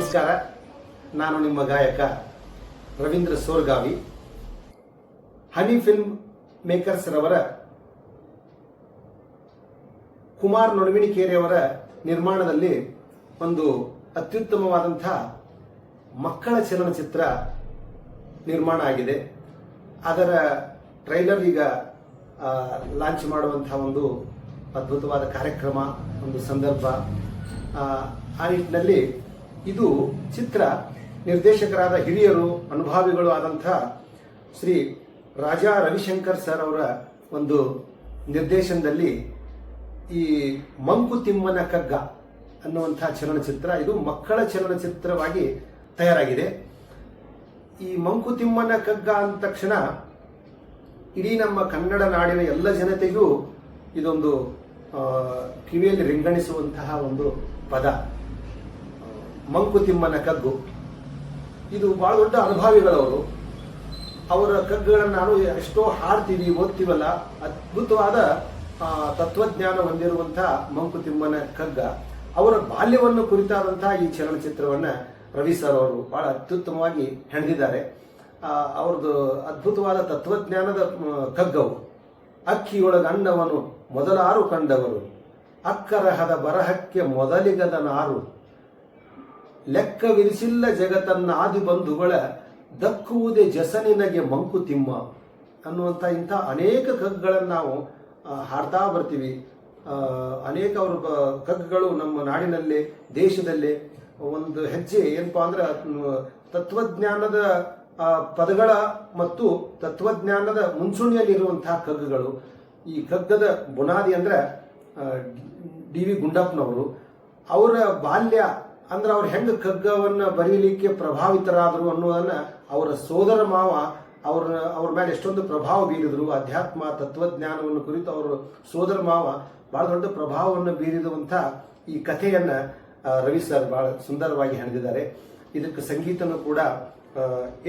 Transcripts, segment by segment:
ನಮಸ್ಕಾರ. ನಾನು ನಿಮ್ಮ ಗಾಯಕ ರವೀಂದ್ರ ಸೋರ್ಗಾವಿ. ಹನಿ ಫಿಲ್ಮ್ ಮೇಕರ್ಸ್ ರವರ ಕುಮಾರ್ ನೊಣವಿಣಿಕೇರಿಯವರ ನಿರ್ಮಾಣದಲ್ಲಿ ಒಂದು ಅತ್ಯುತ್ತಮವಾದಂಥ ಮಕ್ಕಳ ಚಲನಚಿತ್ರ ನಿರ್ಮಾಣ ಆಗಿದೆ. ಅದರ ಟ್ರೈಲರ್ ಈಗ ಲಾಂಚ್ ಮಾಡುವಂತಹ ಒಂದು ಅದ್ಭುತವಾದ ಕಾರ್ಯಕ್ರಮ, ಒಂದು ಸಂದರ್ಭ. ಆ ನಿಟ್ಟಿನಲ್ಲಿ ಇದು ಚಿತ್ರ ನಿರ್ದೇಶಕರಾದ ಹಿರಿಯರು, ಅನುಭಾವಿಗಳು ಆದಂಥ ಶ್ರೀ ರಾಜಾ ರವಿಶಂಕರ್ ಸರ್ ಅವರ ಒಂದು ನಿರ್ದೇಶನದಲ್ಲಿ ಈ ಮಂಕುತಿಮ್ಮನ ಕಗ್ಗ ಅನ್ನುವಂಥ ಚಲನಚಿತ್ರ, ಇದು ಮಕ್ಕಳ ಚಲನಚಿತ್ರವಾಗಿ ತಯಾರಾಗಿದೆ. ಈ ಮಂಕುತಿಮ್ಮನ ಕಗ್ಗ ಅಂದ ತಕ್ಷಣ ಇಡೀ ನಮ್ಮ ಕನ್ನಡ ನಾಡಿನ ಎಲ್ಲ ಜನತೆಗೂ ಇದೊಂದು ಕಿವಿಯಲ್ಲಿ ರಿಂಗಣಿಸುವಂತಹ ಒಂದು ಪದ. ಮಂಕುತಿಮ್ಮನ ಕಗ್ಗು ಇದು ಬಹಳ ದೊಡ್ಡ ಅನುಭಾವಿಗಳವರು. ಅವರ ಕಗ್ಗಗಳನ್ನು ನಾನು ಎಷ್ಟೋ ಹಾಡ್ತೀವಿ, ಓದ್ತೀವಲ್ಲ. ಅದ್ಭುತವಾದ ತತ್ವಜ್ಞಾನ ಹೊಂದಿರುವಂತಹ ಮಂಕುತಿಮ್ಮನ ಕಗ್ಗ. ಅವರ ಬಾಲ್ಯವನ್ನು ಕುರಿತಾದಂತಹ ಈ ಚಲನಚಿತ್ರವನ್ನ ರವಿ ಸರ್ ಅವರು ಬಹಳ ಅತ್ಯುತ್ತಮವಾಗಿ ಹೆಣೆದಿದ್ದಾರೆ. ಅವ್ರದ್ದು ಅದ್ಭುತವಾದ ತತ್ವಜ್ಞಾನದ ಕಗ್ಗವು. ಅಕ್ಕಿಯೊಳಗ ಅನ್ನವನ್ನು ಮೊದಲಾರು ಕಂಡವರು, ಅಕ್ಕರಹದ ಬರಹಕ್ಕೆ ಮೊದಲಿಗದ ನಾರು, ಲೆಕ್ಕವಿರಿಸಿಲ್ಲ ಜಗತ್ತನ್ನ ಆದಿ ಬಂಧುಗಳ, ದಕ್ಕುವುದೇ ಜಸನಿನಗೆ ಮಂಕುತಿಮ್ಮ ಅನ್ನುವಂಥ ಇಂಥ ಅನೇಕ ಕಗ್ಗಗಳನ್ನು ನಾವು ಹಾಡ್ತಾ ಬರ್ತೀವಿ. ಅನೇಕ ಅವರ ಕಗ್ಗಗಳು ನಮ್ಮ ನಾಡಿನಲ್ಲಿ, ದೇಶದಲ್ಲಿ ಒಂದು ಹೆಜ್ಜೆ ಏನಪ್ಪಾ ಅಂದ್ರೆ ತತ್ವಜ್ಞಾನದ ಪದಗಳ ಮತ್ತು ತತ್ವಜ್ಞಾನದ ಮುಂಚೂಣಿಯಲ್ಲಿರುವಂತಹ ಕಗ್ಗಗಳು. ಈ ಕಗ್ಗದ ಬುನಾದಿ ಅಂದ್ರೆ ಡಿ ವಿ ಗುಂಡಪ್ಪನವರು. ಅವರ ಬಾಲ್ಯ ಅಂದ್ರೆ ಅವ್ರು ಹೆಂಗ ಕಗ್ಗವನ್ನ ಬರೀಲಿಕ್ಕೆ ಪ್ರಭಾವಿತರಾದರು ಅನ್ನೋದನ್ನ ಅವರ ಸೋದರ ಮಾವ ಅವ್ರ ಮೇಲೆ ಎಷ್ಟೊಂದು ಪ್ರಭಾವ ಬೀರಿದ್ರು. ಅಧ್ಯಾತ್ಮ ತತ್ವಜ್ಞಾನವನ್ನು ಕುರಿತು ಅವರು ಸೋದರ ಮಾವ ಬಹಳ ದೊಡ್ಡ ಪ್ರಭಾವವನ್ನು ಬೀರಿರುವಂತ ಈ ಕಥೆಯನ್ನ ರವಿ ಸರ್ ಬಹಳ ಸುಂದರವಾಗಿ ಹೆಣೆದಿದ್ದಾರೆ. ಇದಕ್ಕೆ ಸಂಗೀತನೂ ಕೂಡ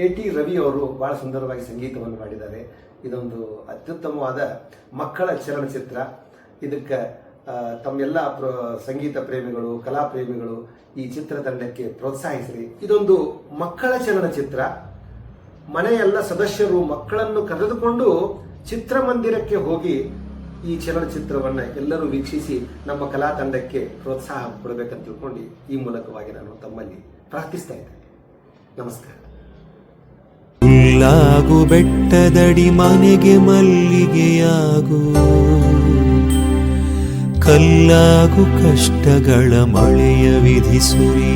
ಎ.ಟಿ. ರವಿ ಅವರು ಬಹಳ ಸುಂದರವಾಗಿ ಸಂಗೀತವನ್ನು ಮಾಡಿದ್ದಾರೆ. ಇದೊಂದು ಅತ್ಯುತ್ತಮವಾದ ಮಕ್ಕಳ ಚಲನಚಿತ್ರ. ಇದಕ್ಕೆ ತಮ್ಮೆಲ್ಲ ಸಂಗೀತ ಪ್ರೇಮಿಗಳು, ಕಲಾ ಪ್ರೇಮಿಗಳು ಈ ಚಿತ್ರತಂಡಕ್ಕೆ ಪ್ರೋತ್ಸಾಹಿಸಿರಿ. ಇದೊಂದು ಮಕ್ಕಳ ಚಲನಚಿತ್ರ. ಮನೆಯೆಲ್ಲ ಸದಸ್ಯರು ಮಕ್ಕಳನ್ನು ಕರೆದುಕೊಂಡು ಚಿತ್ರಮಂದಿರಕ್ಕೆ ಹೋಗಿ ಈ ಚಲನಚಿತ್ರವನ್ನ ಎಲ್ಲರೂ ವೀಕ್ಷಿಸಿ ನಮ್ಮ ಕಲಾ ತಂಡಕ್ಕೆ ಪ್ರೋತ್ಸಾಹ ಕೊಡಬೇಕಂತ ತಿಳ್ಕೊಂಡು ಈ ಮೂಲಕವಾಗಿ ನಾನು ತಮ್ಮಲ್ಲಿ ಪ್ರಾರ್ಥಿಸ್ತಾ ಇದ್ದೇನೆ. ನಮಸ್ಕಾರ. ಹುಲ್ಲಾಗು ಬೆಟ್ಟದಡಿ ಮನೆಗೆ ಮಲ್ಲಿಗೆಯಾಗು, ಕಲ್ಲಾಗು ಕಷ್ಟಗಳ ಮಳೆಯ ವಿಧಿಸುರಿ,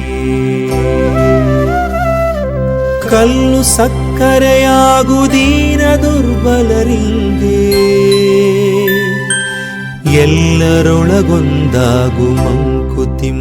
ಕಲ್ಲು ಸಕ್ಕರೆಯಾಗು ದೀನ ದುರ್ಬಲರಿಂಗೆ, ಎಲ್ಲರೊಳಗೊಂದಾಗು ಮಂಕುತಿಮ್ಮ.